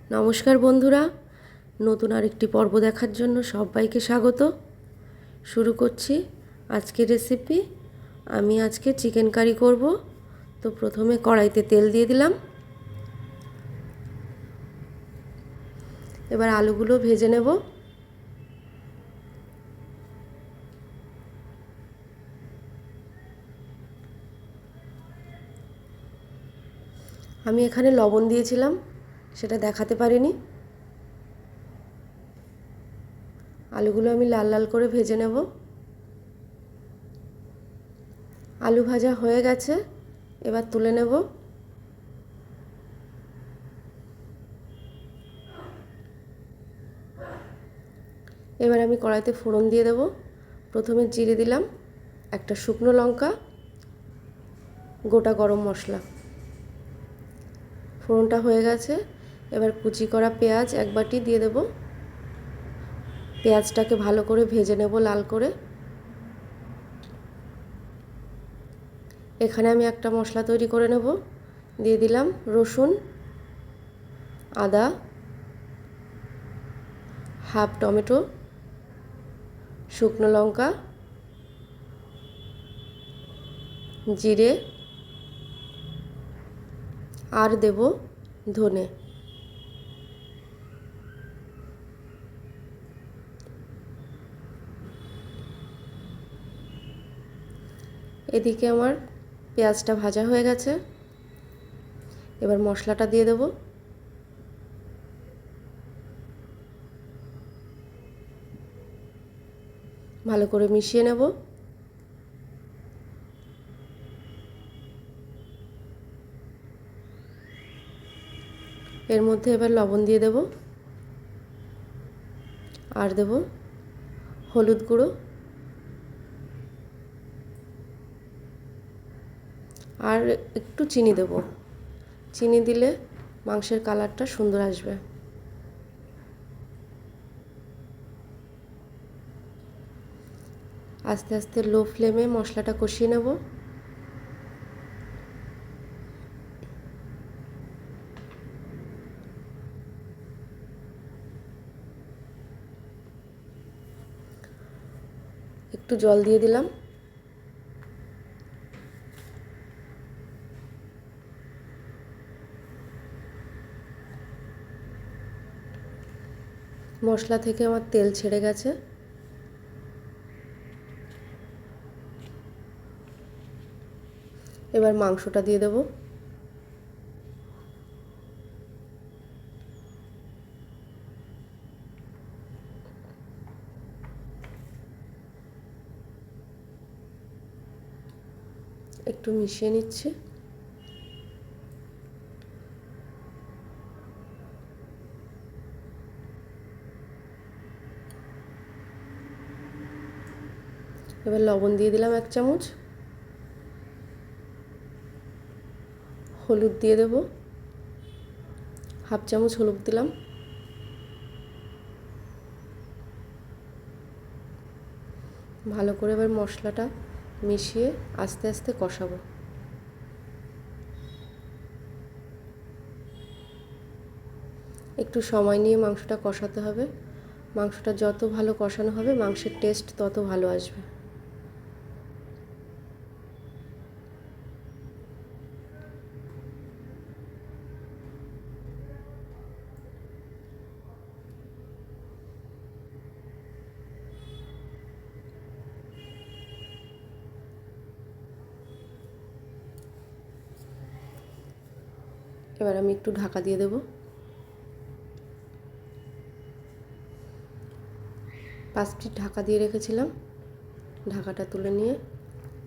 নমস্কার বন্ধুরা, নতুন আরেকটি পর্ব দেখার জন্য সবাইকে স্বাগত। শুরু করছি আজকের রেসিপি। আমি আজকে চিকেন কারি করব। তো প্রথমে কড়াইতে তেল দিয়ে দিলাম। এবার আলুগুলো ভেজে নেব। আমি এখানে লবণ দিয়েছিলাম, সেটা দেখাতে পারিনি। আলুগুলো আমি লাল লাল করে ভেজে নেব। আলু ভাজা হয়ে গেছে, এবার তুলে নেব। এবার আমি কড়াইতে ফোড়ন দিয়ে দেব। প্রথমে জিরে দিলাম, একটা শুকনো লঙ্কা, গোটা গরম মশলা। ফোড়নটা হয়ে গেছে, এবার কুচি করা পেঁয়াজ এক বাটি দিয়ে দেব। পেঁয়াজটাকে ভালো করে ভেজে নেব লাল করে। এখানে আমি একটা মশলা তৈরি করে নেব। দিয়ে দিলাম রসুন, আদা, হাফ টমেটো, শুকনো লঙ্কা, জিরে আর দেব ধনে। এদিকে আমার পেঁয়াজটা ভাজা হয়ে গেছে, এবার মশলাটা দিয়ে দেব। ভালো করে মিশিয়ে নেব। এর মধ্যে এবার লবণ দিয়ে দেব আর দেব হলুদ গুঁড়ো আর একটু চিনি দেব। চিনি দিলে মাংসের কালারটা সুন্দর আসবে। আস্তে আস্তে লো ফ্লেমে মশলাটা কষিয়ে নেব। একটু জল দিয়ে দিলাম। মশলা থেকে আমার তেল ছেড়ে গেছে। এবার মাংসটা দিয়ে দেব। একটু মিশিয়ে নিচ্ছি। এবার লবণ দিয়ে দিলাম 1 চামচ, হলুদ দিয়ে দেব, হাফ চামচ হলুদ দিলাম। ভালো করে এবার মশলাটা মিশিয়ে আস্তে আস্তে কষাবো। একটু সময় নিয়ে মাংসটা কষাতে হবে। মাংসটা যত ভালো কষানো হবে মাংসের টেস্ট তত ভালো আসবে। এবার আমি একটু ঢাকা দিয়ে দেব। 5 মিনিট ঢাকা দিয়ে রেখেছিলাম। ঢাকাটা তুলে নিয়ে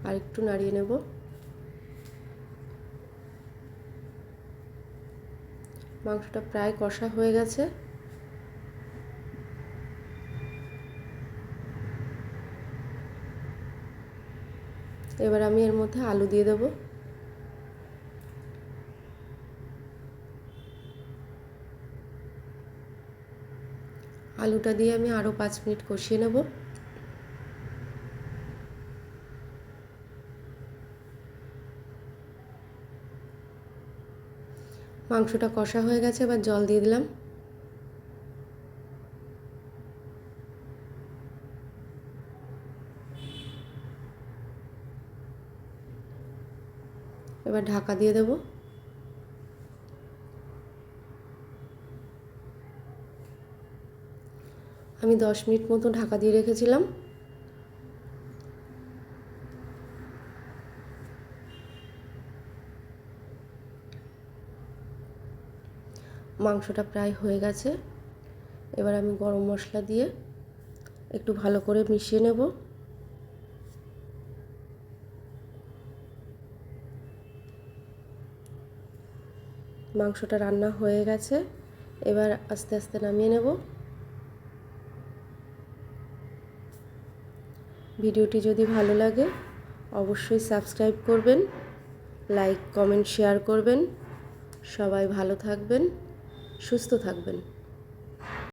আর একটু নাড়িয়ে নেব। মাংসটা প্রায় কষা হয়ে গেছে। এবার আমি এর মধ্যে আলু দিয়ে দেব। আলুটা দিয়ে আমি আরও 5 মিনিট কষিয়ে নেব। মাংসটা কষা হয়ে গেছে, এবার জল দিয়ে দিলাম। এবার ঢাকা দিয়ে দেব। আমি 10 মিনিট মতো ঢাকা দিয়ে রেখেছিলাম। মাংসটা প্রায় হয়ে গেছে। এবার আমি গরম মশলা দিয়ে একটু ভালো করে মিশিয়ে নেব। মাংসটা রান্না হয়ে গেছে, এবার আস্তে আস্তে নামিয়ে নেব। ভিডিওটি যদি ভালো লাগে অবশ্যই সাবস্ক্রাইব করবেন, লাইক কমেন্ট শেয়ার করবেন। সবাই ভালো থাকবেন, সুস্থ থাকবেন।